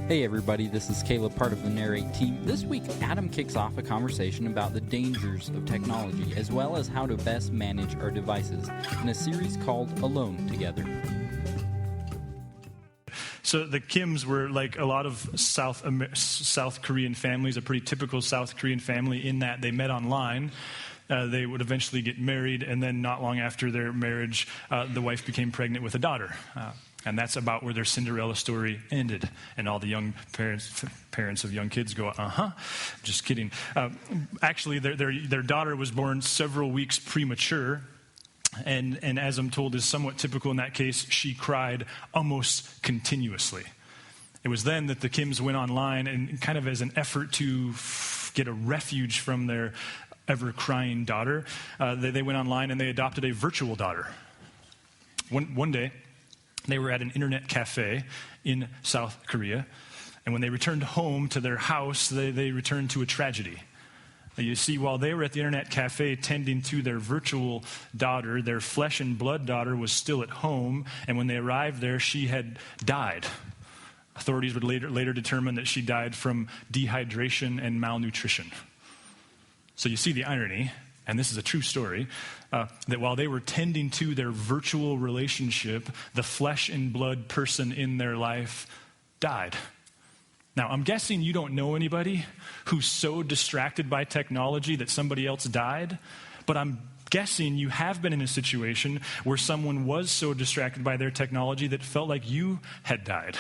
Hey everybody, this is Caleb, part of the Narrate team. This week, Adam kicks off a conversation about the dangers of technology, as well as how to best manage our devices, in a series called Alone Together. So the Kims were like a lot of South Korean families, a pretty typical South Korean family in that they met online. They would eventually get married, and then not long after their marriage, the wife became pregnant with a daughter. And that's about where their Cinderella story ended. And all the young parents of young kids go, just kidding. Actually, their daughter was born several weeks premature. And as I'm told is somewhat typical in that case, she cried almost continuously. It was then that the Kims went online and kind of as an effort to get a refuge from their ever-crying daughter, they went online and they adopted a virtual daughter. One day, they were at an internet cafe in South Korea, and when they returned home to their house, they returned to a tragedy. You see, while they were at the internet cafe tending to their virtual daughter, their flesh and blood daughter was still at home, and when they arrived there, she had died. Authorities would later determine that she died from dehydration and malnutrition. So you see the irony, and this is a true story, that while they were tending to their virtual relationship, the flesh and blood person in their life died. Now, I'm guessing you don't know anybody who's so distracted by technology that somebody else died, but I'm guessing you have been in a situation where someone was so distracted by their technology that felt like you had died.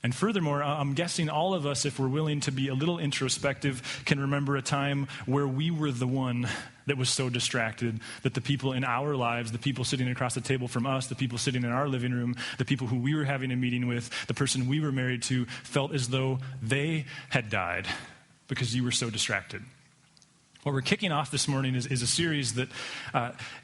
And furthermore, I'm guessing all of us, if we're willing to be a little introspective, can remember a time where we were the one that was so distracted that the people in our lives, the people sitting across the table from us, the people sitting in our living room, the people who we were having a meeting with, the person we were married to, felt as though they had died because you were so distracted. What we're kicking off this morning is a series that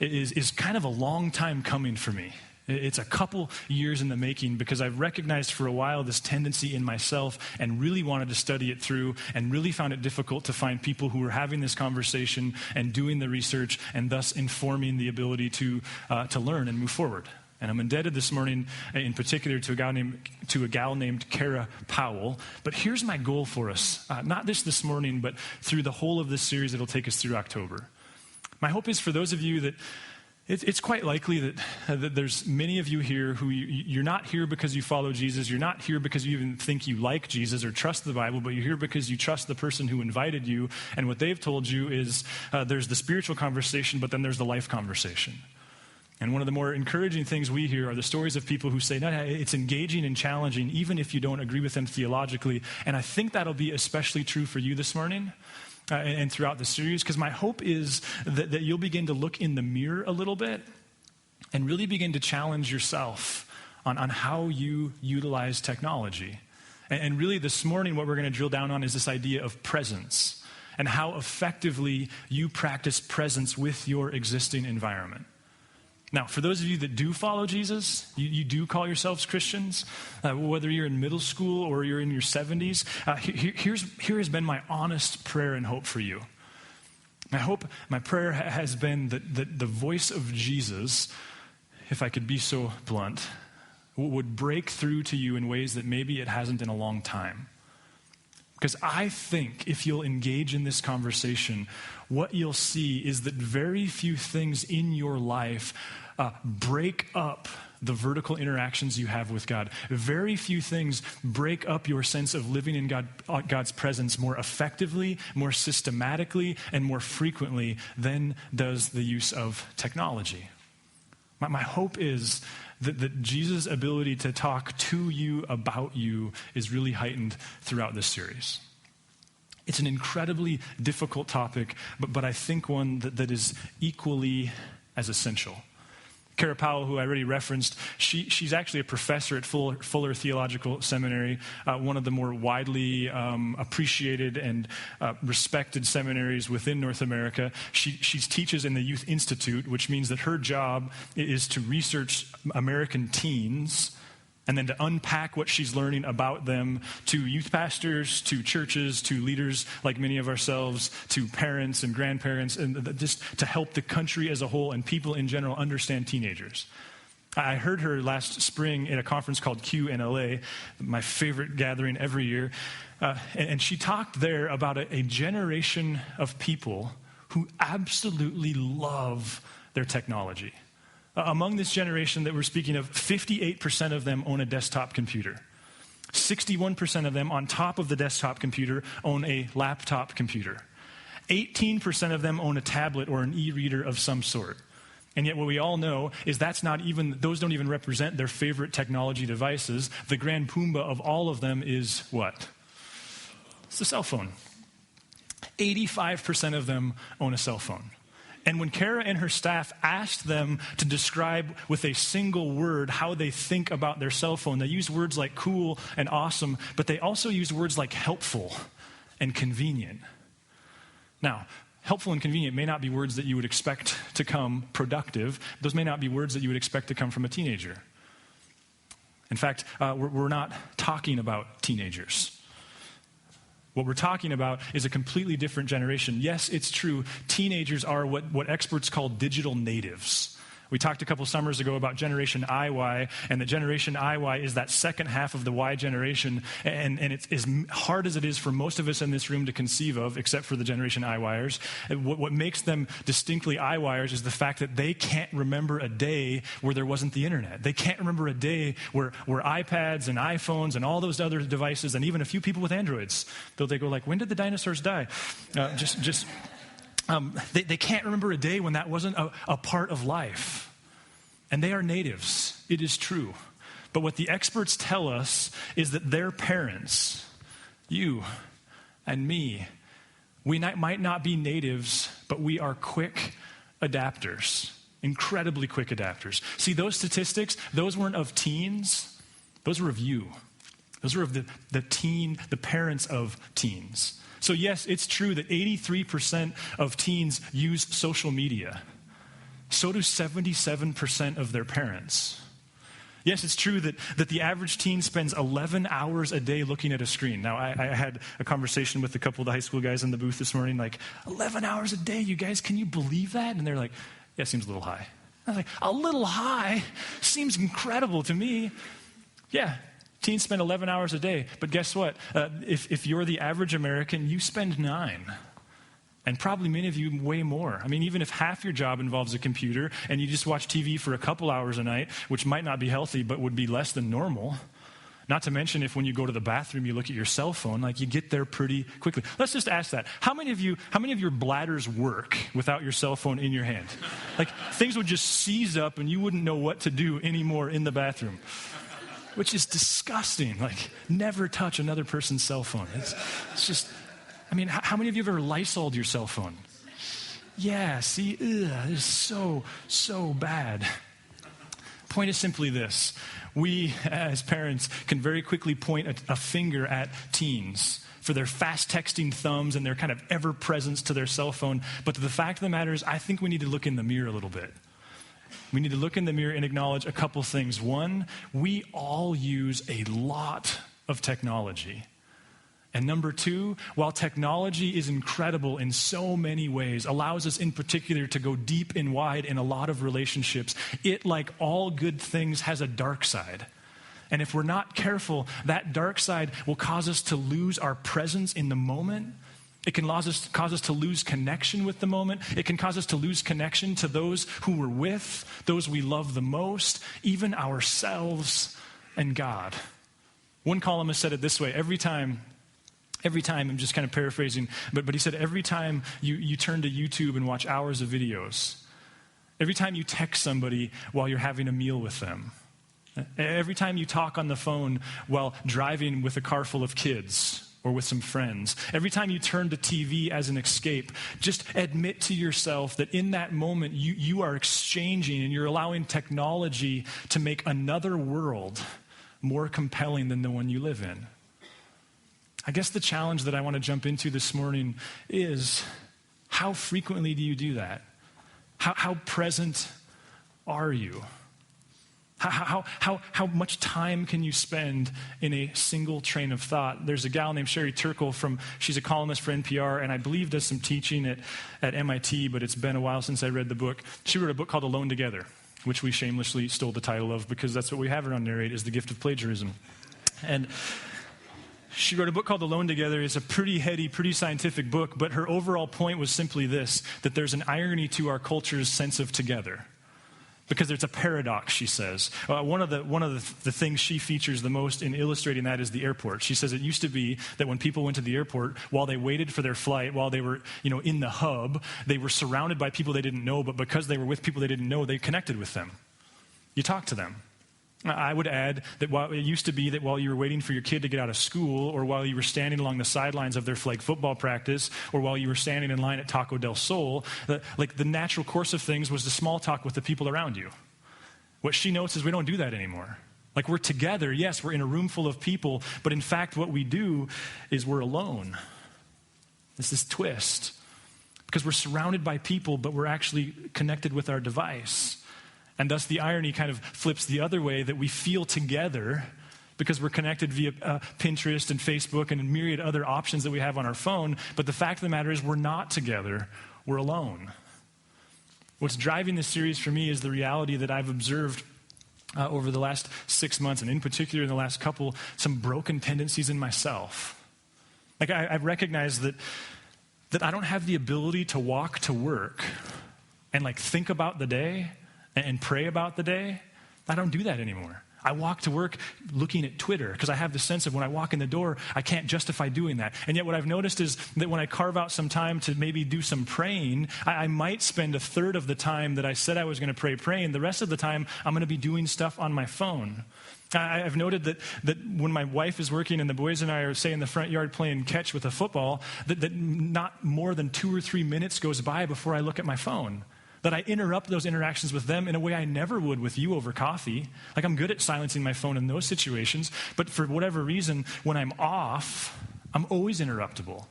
is kind of a long time coming for me. It's a couple years in the making because I've recognized for a while this tendency in myself and really wanted to study it through and really found it difficult to find people who were having this conversation and doing the research and thus informing the ability to learn and move forward. And I'm indebted this morning in particular to a gal named Kara Powell. But here's my goal for us, not this morning, but through the whole of this series that'll take us through October. My hope is for those of you that it's quite likely that there's many of you here who you're not here because you follow Jesus. You're not here because you even think you like Jesus or trust the Bible, but you're here because you trust the person who invited you. And what they've told you is there's the spiritual conversation, but then there's the life conversation. And one of the more encouraging things we hear are the stories of people who say, no, it's engaging and challenging, even if you don't agree with them theologically. And I think that'll be especially true for you this morning. And throughout the series, because my hope is that you'll begin to look in the mirror a little bit and really begin to challenge yourself on how you utilize technology. And really this morning what we're going to drill down on is this idea of presence and how effectively you practice presence with your existing environment. Now, for those of you that do follow Jesus, you do call yourselves Christians, whether you're in middle school or you're in your 70s, here has been my honest prayer and hope for you. My prayer has been that the voice of Jesus, if I could be so blunt, would break through to you in ways that maybe it hasn't in a long time. Because I think if you'll engage in this conversation, what you'll see is that very few things in your life break up the vertical interactions you have with God. Very few things break up your sense of living in God's presence more effectively, more systematically, and more frequently than does the use of technology. My hope is that Jesus' ability to talk to you about you is really heightened throughout this series. It's an incredibly difficult topic, but I think one that is equally as essential. Kara Powell, who I already referenced, she's actually a professor at Fuller Theological Seminary, one of the more widely appreciated and respected seminaries within North America. She teaches in the Youth Institute, which means that her job is to research American teens and then to unpack what she's learning about them to youth pastors, to churches, to leaders like many of ourselves, to parents and grandparents, and just to help the country as a whole and people in general understand teenagers. I heard her last spring at a conference called Q in LA, my favorite gathering every year. And she talked there about a generation of people who absolutely love their technology. Among this generation that we're speaking of, 58% of them own a desktop computer. 61% of them, on top of the desktop computer, own a laptop computer. 18% of them own a tablet or an e-reader of some sort. And yet what we all know is those don't even represent their favorite technology devices. The grand pumbaa of all of them is what? It's the cell phone. 85% of them own a cell phone. And when Kara and her staff asked them to describe with a single word how they think about their cell phone, they use words like cool and awesome, but they also use words like helpful and convenient. Now, helpful and convenient may not be words that you would expect to come productive. Those may not be words that you would expect to come from a teenager. In fact, we're not talking about teenagers. What we're talking about is a completely different generation. Yes, it's true. Teenagers are what experts call digital natives. We talked a couple summers ago about Generation IY, and the Generation IY is that second half of the Y generation, and it's as hard as it is for most of us in this room to conceive of, except for the Generation IYers. What makes them distinctly IYers is the fact that they can't remember a day where there wasn't the internet. They can't remember a day where iPads and iPhones and all those other devices, and even a few people with Androids, though they go like, when did the dinosaurs die? They can't remember a day when that wasn't a part of life. And they are natives. It is true. But what the experts tell us is that their parents, you and me, we might not be natives, but we are quick adapters, incredibly quick adapters. See, those statistics, those weren't of teens. Those were of you. Those were of the parents of teens. So yes, it's true that 83% of teens use social media. So do 77% of their parents. Yes, it's true that the average teen spends 11 hours a day looking at a screen. Now, I had a conversation with a couple of the high school guys in the booth this morning, like, 11 hours a day, you guys, can you believe that? And they're like, yeah, it seems a little high. I was like, a little high? Seems incredible to me. Yeah. Teens spend 11 hours a day, but guess what? If you're the average American, you spend 9. And probably many of you way more. I mean, even if half your job involves a computer and you just watch TV for a couple hours a night, which might not be healthy, but would be less than normal. Not to mention if when you go to the bathroom, you look at your cell phone, like you get there pretty quickly. Let's just ask that. How many of your bladders work without your cell phone in your hand? Like things would just seize up and you wouldn't know what to do anymore in the bathroom. Which is disgusting. Like, never touch another person's cell phone. It's just, I mean, how many of you have ever Lysoled your cell phone? Yeah, see, it's so bad. Point is simply this. We, as parents, can very quickly point a finger at teens for their fast texting thumbs and their kind of ever-presence to their cell phone. But the fact of the matter is, I think we need to look in the mirror a little bit. We need to look in the mirror and acknowledge a couple things. One, we all use a lot of technology. And number two, while technology is incredible in so many ways, allows us in particular to go deep and wide in a lot of relationships, it, like all good things, has a dark side. And if we're not careful, that dark side will cause us to lose our presence in the moment. It can cause us to lose connection with the moment. It can cause us to lose connection to those who we're with, those we love the most, even ourselves and God. One columnist said it this way, every time, I'm just kind of paraphrasing, but he said every time you turn to YouTube and watch hours of videos, every time you text somebody while you're having a meal with them, every time you talk on the phone while driving with a car full of kids, or with some friends. Every time you turn to TV as an escape, just admit to yourself that in that moment you are exchanging and you're allowing technology to make another world more compelling than the one you live in. I guess the challenge that I want to jump into this morning is, how frequently do you do that? How present are you? How much time can you spend in a single train of thought? There's a gal named Sherry Turkle she's a columnist for NPR, and I believe does some teaching at MIT, but it's been a while since I read the book. She wrote a book called Alone Together. which we shamelessly stole the title of because that's what we have around Narrate, is the gift of plagiarism. And she wrote a book called Alone Together. It's a pretty heady, pretty scientific book, but her overall point was simply this, that there's an irony to our culture's sense of together. Because there's a paradox, she says. One of the things she features the most in illustrating that is the airport. She says it used to be that when people went to the airport, while they waited for their flight, while they were in the hub, they were surrounded by people they didn't know, but because they were with people they didn't know, they connected with them. You talked to them. I would add that while it used to be that while you were waiting for your kid to get out of school, or while you were standing along the sidelines of their flag football practice, or while you were standing in line at Taco del Sol, the natural course of things was the small talk with the people around you. What she notes is we don't do that anymore. Like, we're together, yes, we're in a room full of people, but in fact what we do is we're alone. It's this twist. Because we're surrounded by people, but we're actually connected with our device. And thus the irony kind of flips the other way, that we feel together because we're connected via Pinterest and Facebook and a myriad other options that we have on our phone. But the fact of the matter is we're not together, we're alone. What's driving this series for me is the reality that I've observed over the last 6 months, and in particular in the last couple, some broken tendencies in myself. Like I've recognized that I don't have the ability to walk to work and think about the day and pray about the day. I don't do that anymore. I walk to work looking at Twitter because I have the sense of when I walk in the door, I can't justify doing that. And yet what I've noticed is that when I carve out some time to maybe do some praying, I might spend a third of the time that I said I was going to pray praying. The rest of the time, I'm going to be doing stuff on my phone. I've noted that when my wife is working and the boys and I are, say, in the front yard playing catch with a football, that not more than 2 or 3 minutes goes by before I look at my phone. That I interrupt those interactions with them in a way I never would with you over coffee. Like, I'm good at silencing my phone in those situations, but for whatever reason, when I'm off, I'm always interruptible.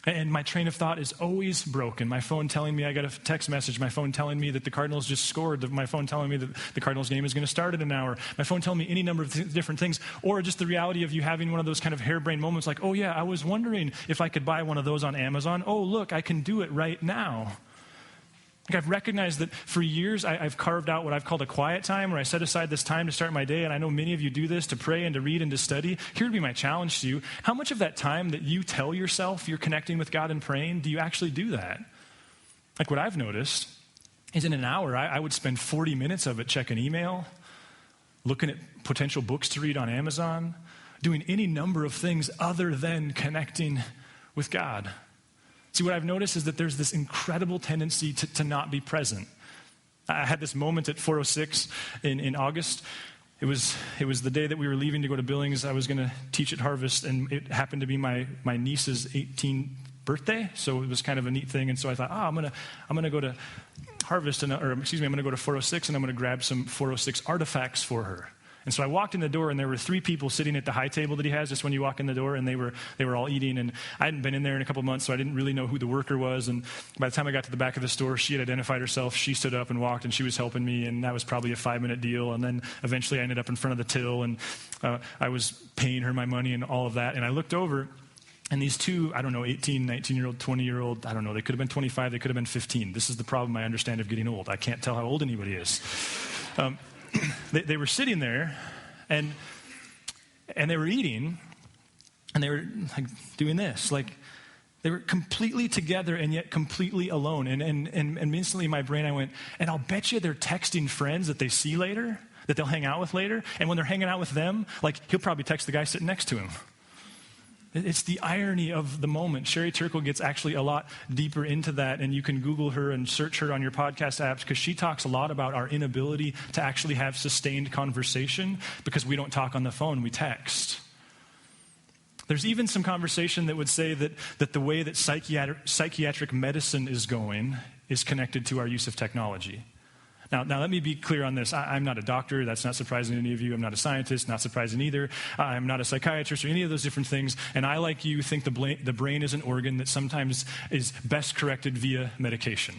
And my train of thought is always broken. My phone telling me I got a text message, my phone telling me that the Cardinals just scored, my phone telling me that the Cardinals game is going to start in an hour, my phone telling me any number of different things, or just the reality of you having one of those kind of harebrained moments like, oh yeah, I was wondering if I could buy one of those on Amazon. Oh, look, I can do it right now. I've recognized that for years I've carved out what I've called a quiet time, where I set aside this time to start my day, and I know many of you do this, to pray and to read and to study. Here would be my challenge to you. How much of that time that you tell yourself you're connecting with God and praying, do you actually do that? Like, what I've noticed is in an hour, I would spend 40 minutes of it checking email, looking at potential books to read on Amazon, doing any number of things other than connecting with God. See, what I've noticed is that there's this incredible tendency to not be present. I had this moment at 406 in August. It was the day that we were leaving to go to Billings. I was going to teach at Harvest, and it happened to be my niece's 18th birthday, so it was kind of a neat thing. And so I thought, I'm gonna go to Harvest, I'm gonna go to 406, and I'm gonna grab some 406 artifacts for her. And so I walked in the door, and there were 3 people sitting at the high table that he has just when you walk in the door, and they were all eating. And I hadn't been in there in a couple months, so I didn't really know who the worker was. And by the time I got to the back of the store, she had identified herself. She stood up and walked, and she was helping me, and that was probably a 5-minute deal. And then eventually I ended up in front of the till, and I was paying her my money and all of that. And I looked over, and these 2, 18, 19-year-old, 20-year-old, I don't know, they could have been 25, they could have been 15. This is the problem I understand of getting old. I can't tell how old anybody is. They were sitting there, and they were eating, and they were doing this. They were completely together and yet completely alone. And instantly in my brain I went, and I'll bet you they're texting friends that they see later, that they'll hang out with later. And when they're hanging out with them, he'll probably text the guy sitting next to him. It's the irony of the moment. Sherry Turkle gets actually a lot deeper into that, and you can Google her and search her on your podcast apps, because she talks a lot about our inability to actually have sustained conversation because we don't talk on the phone, we text. There's even some conversation that would say that the way that psychiatric medicine is going is connected to our use of technology. Now, let me be clear on this. I'm not a doctor. That's not surprising to any of you. I'm not a scientist. Not surprising either. I'm not a psychiatrist or any of those different things. And I, like you, think the brain is an organ that sometimes is best corrected via medication.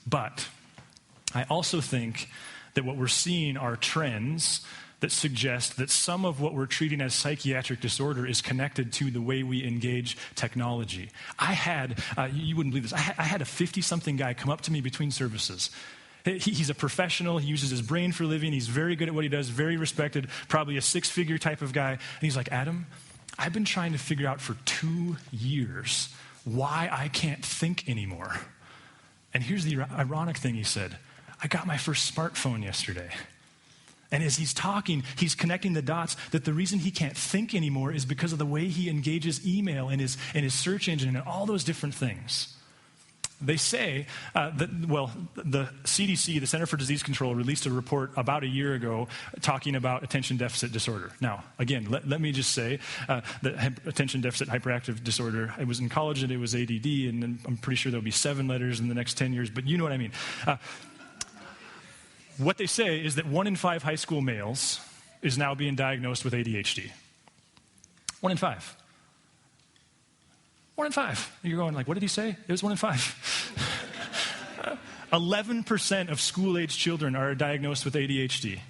But I also think that what we're seeing are trends that suggest that some of what we're treating as psychiatric disorder is connected to the way we engage technology. I had, you wouldn't believe this, I had a 50-something guy come up to me between services. He's a professional. He uses his brain for a living. He's very good at what he does, very respected, probably a six-figure type of guy. And he's like, Adam, I've been trying to figure out for 2 years why I can't think anymore. And here's the ironic thing he said. I got my first smartphone yesterday. And as he's talking, he's connecting the dots that the reason he can't think anymore is because of the way he engages email and his search engine and all those different things. They say the CDC, the Center for Disease Control, released a report about a year ago talking about attention deficit disorder. Now, again, let me just say that attention deficit hyperactive disorder, I was in college and it was ADD, and I'm pretty sure there'll be 7 letters in the next 10 years, but you know what I mean. What they say is that 1 in 5 high school males is now being diagnosed with ADHD. 1 in 5. 1 in 5. You're going like, what did he say? It was 1 in 5. 11% of school-age children are diagnosed with ADHD.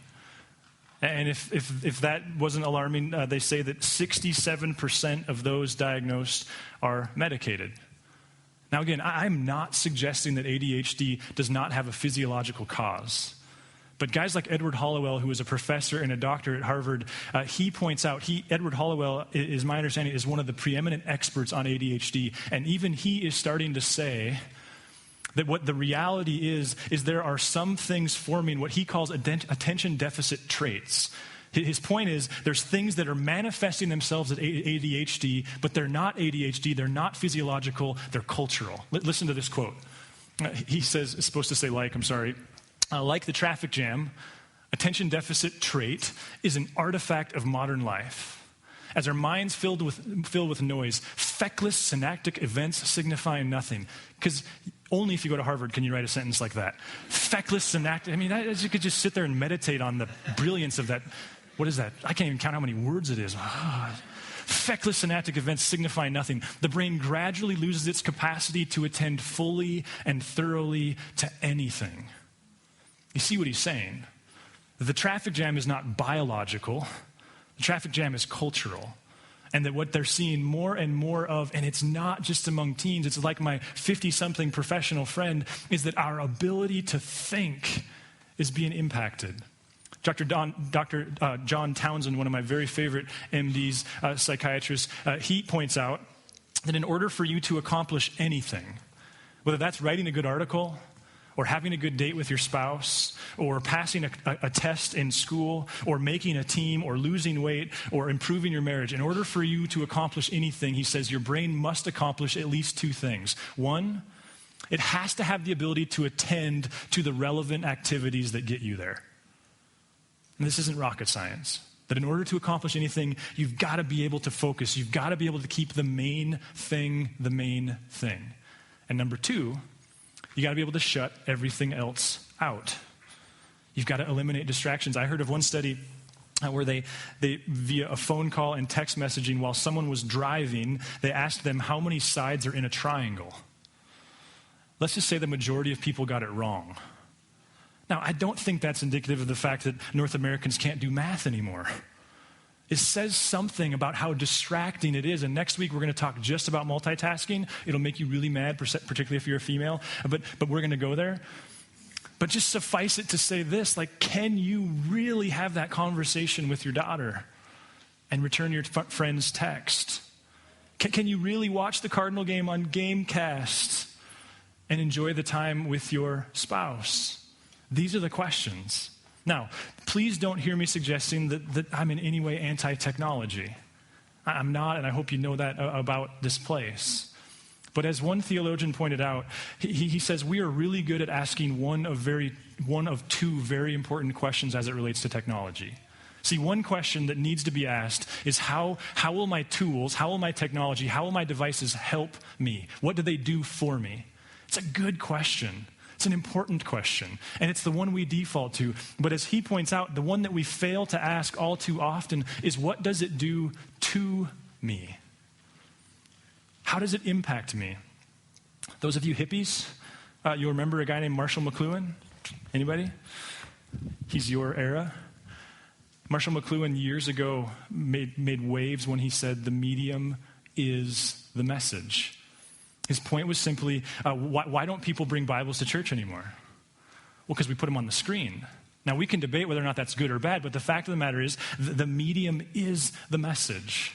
And if that wasn't alarming, they say that 67% of those diagnosed are medicated. Now again, I'm not suggesting that ADHD does not have a physiological cause. But guys like Edward Hallowell, who is a professor and a doctor at Harvard, he points out, Edward Hallowell, is my understanding, is one of the preeminent experts on ADHD. And even he is starting to say that what the reality is there are some things forming what he calls attention deficit traits. His point is there's things that are manifesting themselves at ADHD, but they're not ADHD, they're not physiological, they're cultural. Listen to this quote. He says, it's supposed to say like the traffic jam, attention deficit trait is an artifact of modern life. As our minds filled with noise, feckless synaptic events signifying nothing. Because only if you go to Harvard can you write a sentence like that. Feckless synaptic, you could just sit there and meditate on the brilliance of that. What is that? I can't even count how many words it is. Feckless synaptic events signify nothing. The brain gradually loses its capacity to attend fully and thoroughly to anything. You see what he's saying? The traffic jam is not biological. The traffic jam is cultural. And that what they're seeing more and more of, and it's not just among teens, it's like my 50-something professional friend, is that our ability to think is being impacted. Dr. John Townsend, one of my very favorite MDs, psychiatrists, he points out that in order for you to accomplish anything, whether that's writing a good article, or having a good date with your spouse, or passing a test in school, or making a team, or losing weight, or improving your marriage. In order for you to accomplish anything, he says, your brain must accomplish at least 2 things. 1, it has to have the ability to attend to the relevant activities that get you there. And this isn't rocket science. That in order to accomplish anything, you've got to be able to focus. You've got to be able to keep the main thing the main thing. And number 2, you got to be able to shut everything else out. You've got to eliminate distractions. I heard of one study where they via a phone call and text messaging while someone was driving, they asked them how many sides are in a triangle. Let's just say the majority of people got it wrong. Now, I don't think that's indicative of the fact that North Americans can't do math anymore. It says something about how distracting it is. And next week, we're going to talk just about multitasking. It'll make you really mad, particularly if you're a female. But we're going to go there. But just suffice it to say this, can you really have that conversation with your daughter and return your friend's text? Can you really watch the Cardinal game on Gamecast and enjoy the time with your spouse? These are the questions. Now, please don't hear me suggesting that I'm in any way anti-technology. I'm not, and I hope you know that about this place. But as one theologian pointed out, he says we are really good at asking one of 2 very important questions as it relates to technology. See, one question that needs to be asked is how will my tools, how will my technology, how will my devices help me? What do they do for me? It's a good question. It's an important question, and it's the one we default to. But as he points out, the one that we fail to ask all too often is, what does it do to me? How does it impact me? Those of you hippies, you'll remember a guy named Marshall McLuhan? Anybody? He's your era. Marshall McLuhan years ago made waves when he said the medium is the message. His point was simply, why don't people bring Bibles to church anymore? Well, because we put them on the screen. Now, we can debate whether or not that's good or bad, but the fact of the matter is the medium is the message.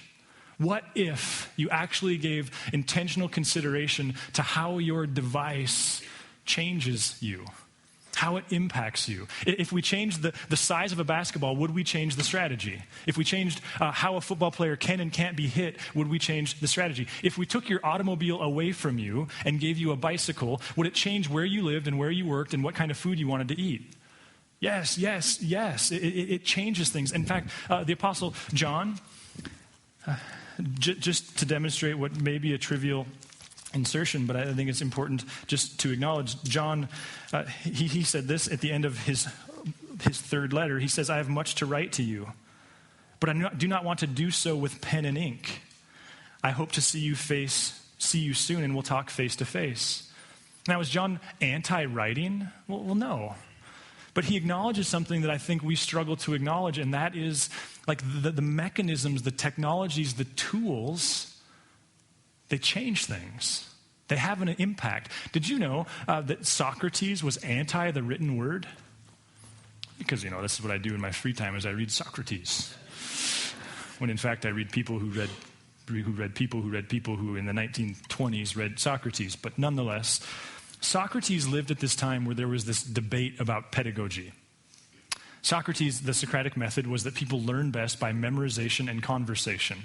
What if you actually gave intentional consideration to how your device changes you, how it impacts you? If we changed the size of a basketball, would we change the strategy? If we changed how a football player can and can't be hit, would we change the strategy? If we took your automobile away from you and gave you a bicycle, would it change where you lived and where you worked and what kind of food you wanted to eat? Yes. It changes things. In fact, the Apostle John, just to demonstrate what may be a trivial insertion, but I think it's important just to acknowledge, John, he said this at the end of his third letter. He says, I have much to write to you, but I do not want to do so with pen and ink. I hope to see you soon, and we'll talk face to face. Now, is John anti-writing? Well, no. But he acknowledges something that I think we struggle to acknowledge, and that is like the mechanisms, the technologies, the tools, they change things. They have an impact. Did you know that Socrates was anti the written word? Because, this is what I do in my free time is I read Socrates. When in fact I read people who read people who in the 1920s read Socrates. But nonetheless, Socrates lived at this time where there was this debate about pedagogy. Socrates, the Socratic method was that people learn best by memorization and conversation.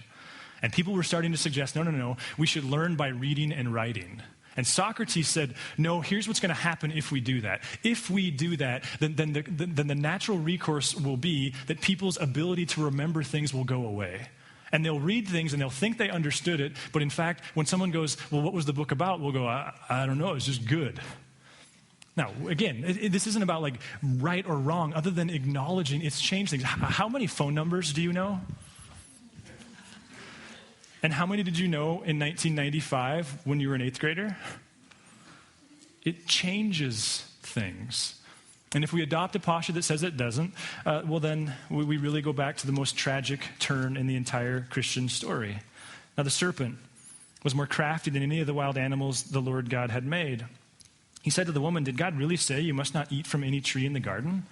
And people were starting to suggest, no, we should learn by reading and writing. And Socrates said, no, here's what's going to happen if we do that. If we do that, then the natural recourse will be that people's ability to remember things will go away. And they'll read things and they'll think they understood it, but in fact, when someone goes, well, what was the book about? We'll go, I don't know, it's just good. Now, again, this isn't about like right or wrong, other than acknowledging it's changed things. How many phone numbers do you know? And how many did you know in 1995 when you were an 8th grader? It changes things. And if we adopt a posture that says it doesn't, well then we really go back to the most tragic turn in the entire Christian story. Now the serpent was more crafty than any of the wild animals the Lord God had made. He said to the woman, did God really say you must not eat from any tree in the garden?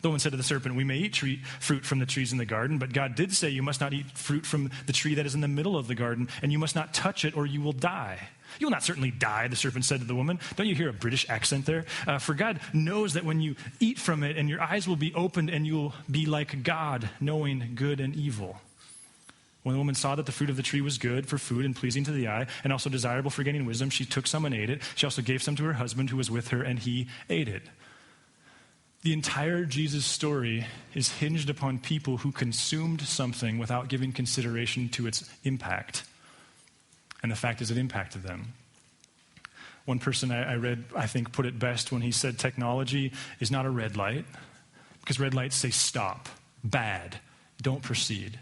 The woman said to the serpent, we may eat fruit from the trees in the garden, but God did say you must not eat fruit from the tree that is in the middle of the garden, and you must not touch it or you will die. You will not certainly die, the serpent said to the woman. Don't you hear a British accent there? For God knows that when you eat from it and your eyes will be opened and you will be like God, knowing good and evil. When the woman saw that the fruit of the tree was good for food and pleasing to the eye and also desirable for gaining wisdom, she took some and ate it. She also gave some to her husband who was with her, and he ate it. The entire Jesus story is hinged upon people who consumed something without giving consideration to its impact. And the fact is it impacted them. One person I read, I think, put it best when he said technology is not a red light, because red lights say stop, bad, don't proceed.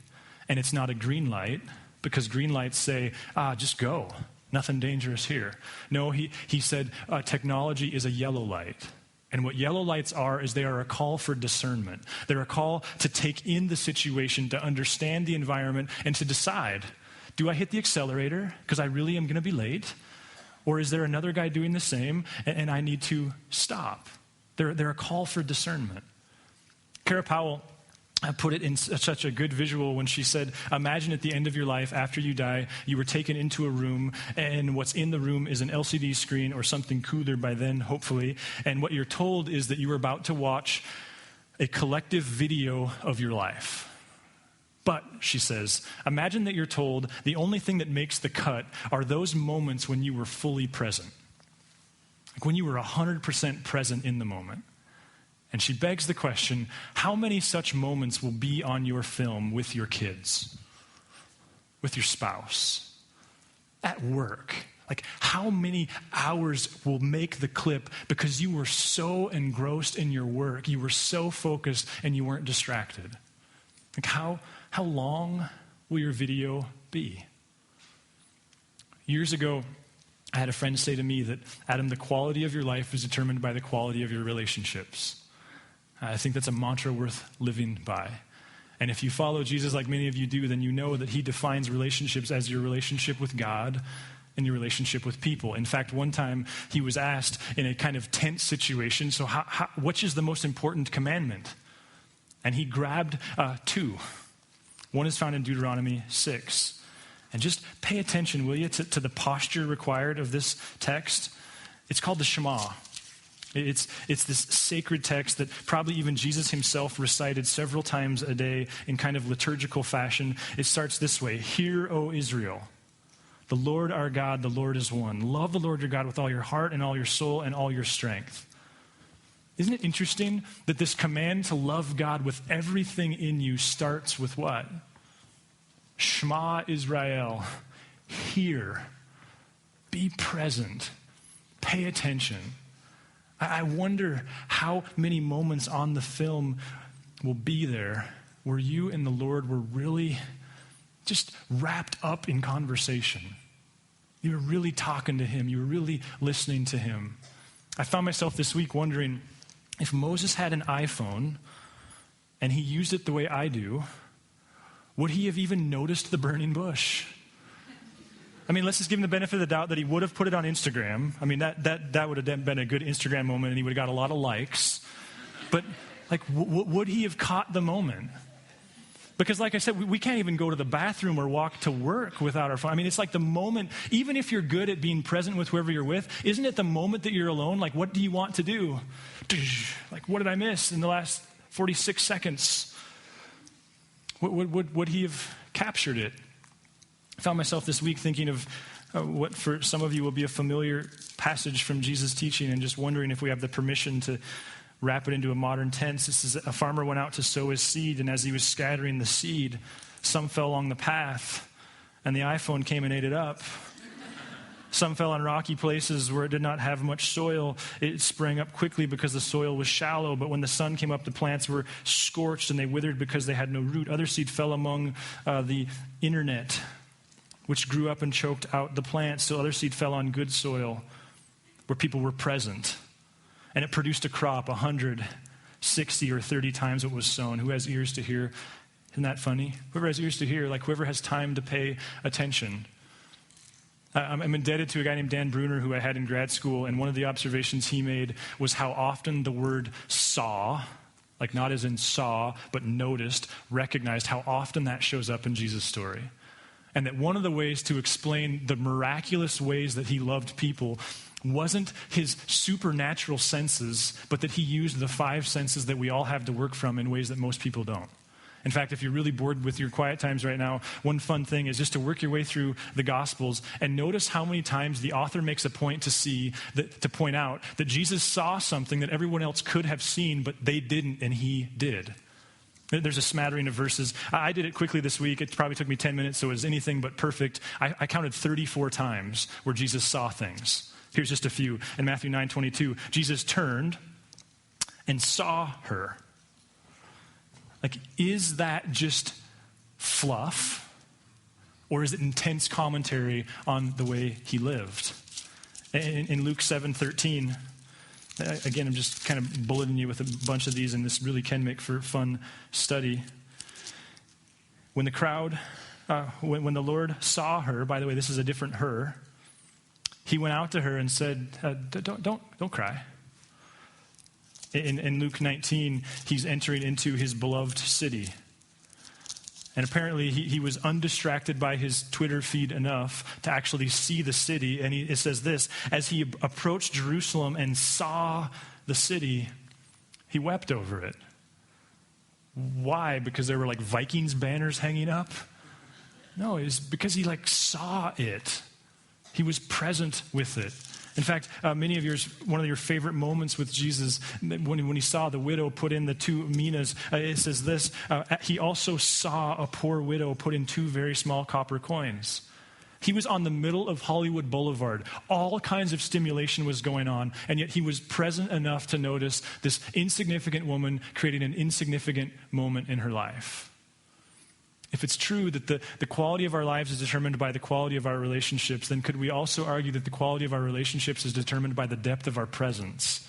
And it's not a green light, because green lights say, just go, nothing dangerous here. No, he said technology is a yellow light. And what yellow lights are is they are a call for discernment. They're a call to take in the situation, to understand the environment, and to decide, do I hit the accelerator because I really am going to be late? Or is there another guy doing the same and I need to stop? They're a call for discernment. Kara Powell put it in such a good visual when she said, imagine at the end of your life, after you die, you were taken into a room, and what's in the room is an LCD screen or something cooler by then, hopefully, and what you're told is that you were about to watch a collective video of your life. But, she says, imagine that you're told the only thing that makes the cut are those moments when you were fully present. Like when you were 100% present in the moment. And she begs the question, how many such moments will be on your film with your kids, with your spouse, at work? Like, how many hours will make the clip because you were so engrossed in your work, you were so focused, and you weren't distracted? Like, how long will your video be? Years ago, I had a friend say to me that, Adam, the quality of your life is determined by the quality of your relationships. I think that's a mantra worth living by. And if you follow Jesus like many of you do, then you know that he defines relationships as your relationship with God in your relationship with people. In fact, one time he was asked in a kind of tense situation, so which is the most important commandment? And he grabbed two. One is found in Deuteronomy 6. And just pay attention, will you, to the posture required of this text. It's called the Shema. It's this sacred text that probably even Jesus himself recited several times a day in kind of liturgical fashion. It starts this way: Hear, O Israel, the Lord our God, the Lord is one. Love the Lord your God with all your heart and all your soul and all your strength. Isn't it interesting that this command to love God with everything in you starts with what? Shema Israel. Hear. Be present. Pay attention. I wonder how many moments on the film will be there where you and the Lord were really just wrapped up in conversation. You were really talking to him. You were really listening to him. I found myself this week wondering, if Moses had an iPhone and he used it the way I do, would he have even noticed the burning bush? I mean, let's just give him the benefit of the doubt that he would have put it on Instagram. I mean, that would have been a good Instagram moment, and he would have got a lot of likes. But, like, would he have caught the moment? Because, like I said, we can't even go to the bathroom or walk to work without our phone. I mean, it's like the moment, even if you're good at being present with whoever you're with, isn't it the moment that you're alone? Like, what do you want to do? Like, what did I miss in the last 46 seconds? Would he have captured it? I found myself this week thinking of what for some of you will be a familiar passage from Jesus' teaching, and just wondering if we have the permission to wrap it into a modern tense. This is: a farmer went out to sow his seed, and as he was scattering the seed, some fell along the path, and the iPhone came and ate it up. Some fell on rocky places where it did not have much soil. It sprang up quickly because the soil was shallow, but when the sun came up, the plants were scorched and they withered because they had no root. Other seed fell among the internet, which grew up and choked out the plants. So other seed fell on good soil where people were present. And it produced a crop 160 or 30 times what was sown. Who has ears to hear? Isn't that funny? Whoever has ears to hear, like whoever has time to pay attention. I'm indebted to a guy named Dan Bruner who I had in grad school, and one of the observations he made was how often the word saw, like not as in saw, but noticed, recognized, how often that shows up in Jesus' story. And that one of the ways to explain the miraculous ways that he loved people wasn't his supernatural senses, but that he used the 5 senses that we all have to work from in ways that most people don't. In fact, if you're really bored with your quiet times right now, one fun thing is just to work your way through the Gospels and notice how many times the author makes a point to point out that Jesus saw something that everyone else could have seen, but they didn't, and he did. There's a smattering of verses. I did it quickly this week. It probably took me 10 minutes, so it was anything but perfect. I counted 34 times where Jesus saw things. Here's just a few. In Matthew 9:22, Jesus turned and saw her. Like, is that just fluff? Or is it intense commentary on the way he lived? In Luke 7:13, again, I'm just kind of bulleting you with a bunch of these, and this really can make for fun study. When the crowd, when the Lord saw her, by the way, this is a different her, he went out to her and said, don't cry. In Luke 19, he's entering into his beloved city. And apparently he was undistracted by his Twitter feed enough to actually see the city. And it says this: as he approached Jerusalem and saw the city, he wept over it. Why? Because there were like Vikings banners hanging up? No, it was because he saw it. He was present with it. In fact, many of one of your favorite moments with Jesus, when he saw the widow put in the 2 minas, it says this: he also saw a poor widow put in 2 very small copper coins. He was on the middle of Hollywood Boulevard. All kinds of stimulation was going on, and yet he was present enough to notice this insignificant woman creating an insignificant moment in her life. If it's true that the quality of our lives is determined by the quality of our relationships, then could we also argue that the quality of our relationships is determined by the depth of our presence?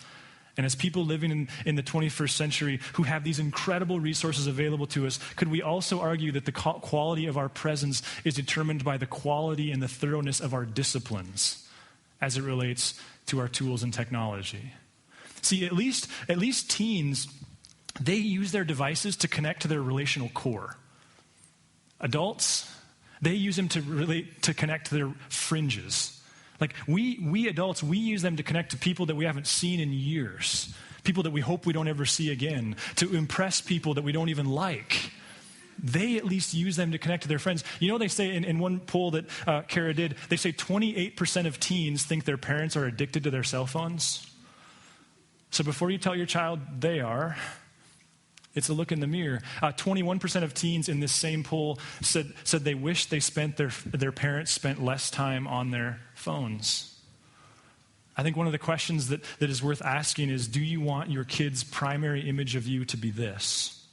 And as people living in the 21st century who have these incredible resources available to us, could we also argue that the quality of our presence is determined by the quality and the thoroughness of our disciplines as it relates to our tools and technology? See, at least teens, they use their devices to connect to their relational core. Adults, they use them to connect to their fringes. Like we adults, we use them to connect to people that we haven't seen in years, people that we hope we don't ever see again, to impress people that we don't even like. They at least use them to connect to their friends. You know, they say in one poll that Kara did, they say 28% of teens think their parents are addicted to their cell phones. So before you tell your child they are, it's a look in the mirror. 21% of teens in this same poll said they wish their parents spent less time on their phones. I think one of the questions that is worth asking is, do you want your kid's primary image of you to be this?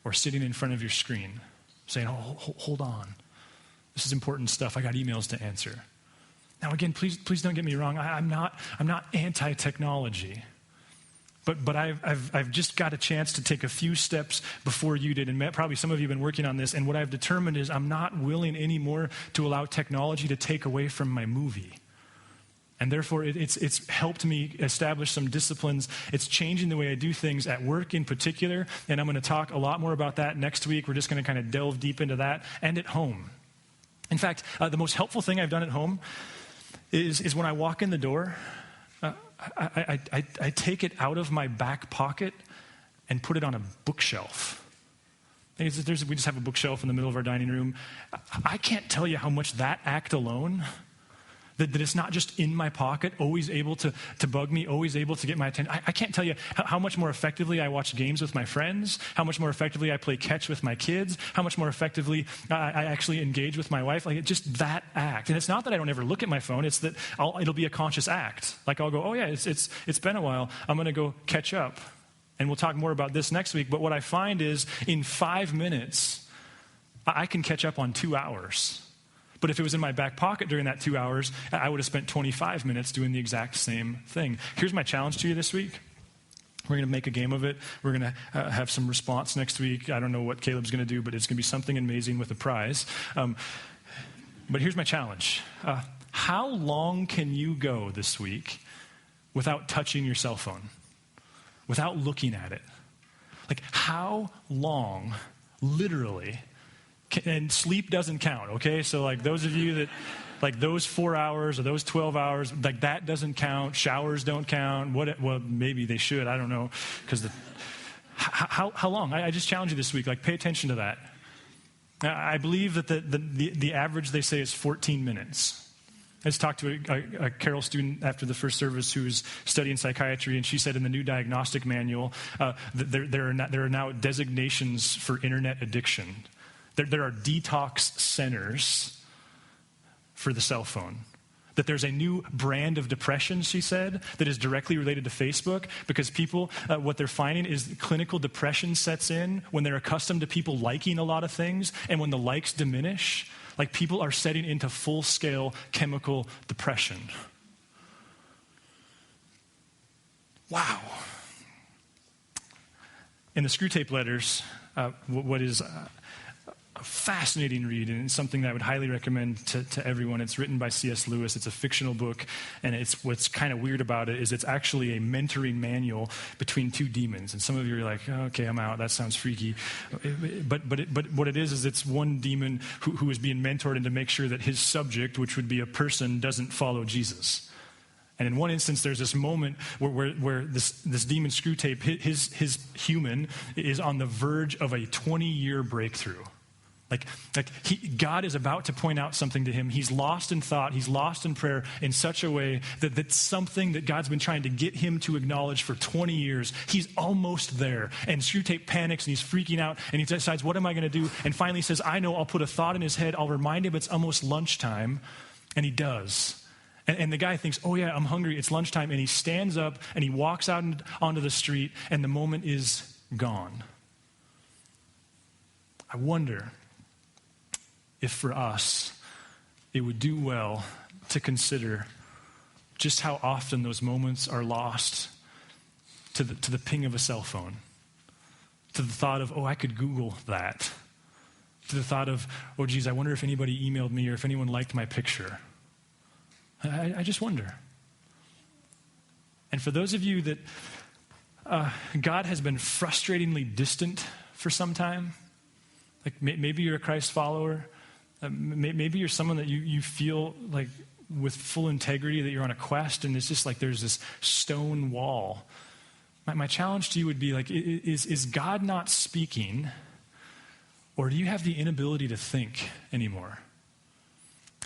Or sitting in front of your screen saying, oh, hold on. This is important stuff. I got emails to answer. Now, again, please don't get me wrong. I'm not anti-technology, but I've just got a chance to take a few steps before you did, and probably some of you have been working on this. And what I've determined is I'm not willing anymore to allow technology to take away from my movie. And therefore, it's helped me establish some disciplines. It's changing the way I do things at work in particular, and I'm going to talk a lot more about that next week. We're just going to kind of delve deep into that, and at home. In fact, the most helpful thing I've done at home is when I walk in the door, I take it out of my back pocket and put it on a bookshelf. We just have a bookshelf in the middle of our dining room. I can't tell you how much that act alone, that it's not just in my pocket, always able to bug me, always able to get my attention. I can't tell you how much more effectively I watch games with my friends, how much more effectively I play catch with my kids, how much more effectively I actually engage with my wife. Like, just that act. And it's not that I don't ever look at my phone, it's that it'll be a conscious act. Like, I'll go, oh yeah, it's been a while, I'm going to go catch up. And we'll talk more about this next week. But what I find is, in 5 minutes, I can catch up on 2 hours. But if it was in my back pocket during that 2 hours, I would have spent 25 minutes doing the exact same thing. Here's my challenge to you this week. We're going to make a game of it. We're going to have some response next week. I don't know what Caleb's going to do, but it's going to be something amazing with a prize. But here's my challenge. How long can you go this week without touching your cell phone, without looking at it? Like, how long, literally? And sleep doesn't count, okay? So like those of you that, like those 4 hours or those 12 hours, like that doesn't count. Showers don't count. Well, maybe they should. I don't know. Because how long? I just challenge you this week. Like, pay attention to that. I believe that the average, they say, is 14 minutes. I just talked to a Carroll student after the first service who's studying psychiatry, and she said in the new diagnostic manual that there are now designations for internet addiction. There are detox centers for the cell phone. That there's a new brand of depression, she said, that is directly related to Facebook, because people, what they're finding is clinical depression sets in when they're accustomed to people liking a lot of things, and when the likes diminish, like people are setting into full-scale chemical depression. Wow. In the Screw Tape Letters, what is a fascinating read, and it's something that I would highly recommend to everyone. It's written by C.S. Lewis. It's a fictional book, and what's kind of weird about it is it's actually a mentoring manual between two demons. And some of you are like, oh, okay, I'm out. That sounds freaky. But what it is it's one demon who is being mentored into make sure that his subject, which would be a person, doesn't follow Jesus. And in one instance, there's this moment where this demon Screwtape, his human, is on the verge of a 20-year breakthrough. God is about to point out something to him. He's lost in thought. He's lost in prayer in such a way that something that God's been trying to get him to acknowledge for 20 years, he's almost there. And Screwtape panics and he's freaking out and he decides, what am I going to do? And finally he says, I know, I'll put a thought in his head. I'll remind him it's almost lunchtime. And he does. And the guy thinks, oh yeah, I'm hungry. It's lunchtime. And he stands up and he walks out onto the street and the moment is gone. I wonder if for us, it would do well to consider just how often those moments are lost to the ping of a cell phone, to the thought of, oh, I could Google that, to the thought of, oh, geez, I wonder if anybody emailed me or if anyone liked my picture. I just wonder. And for those of you that God has been frustratingly distant for some time, like maybe you're a Christ follower, maybe you're someone that you feel like with full integrity that you're on a quest and it's just like there's this stone wall. My challenge to you would be like, is God not speaking, or do you have the inability to think anymore?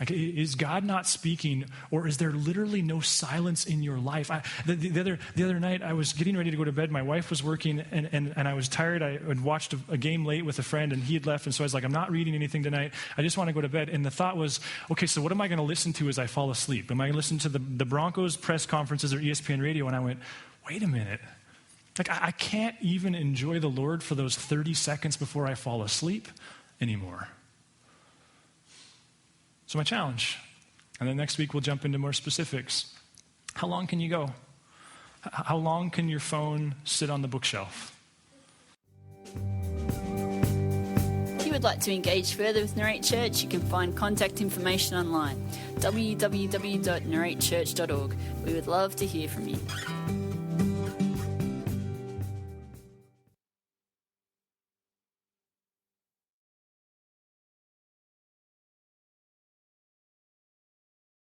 Like, is God not speaking, or is there literally no silence in your life? The other night, I was getting ready to go to bed. My wife was working, and I was tired. I had watched a game late with a friend, and he had left, and so I was like, I'm not reading anything tonight. I just want to go to bed. And the thought was, okay, so what am I going to listen to as I fall asleep? Am I going to listen to the Broncos press conferences or ESPN radio? And I went, wait a minute. Like, I can't even enjoy the Lord for those 30 seconds before I fall asleep anymore. So my challenge, and then next week we'll jump into more specifics. How long can you go? How long can your phone sit on the bookshelf? If you would like to engage further with Narrate Church, you can find contact information online, www.narratechurch.org. We would love to hear from you.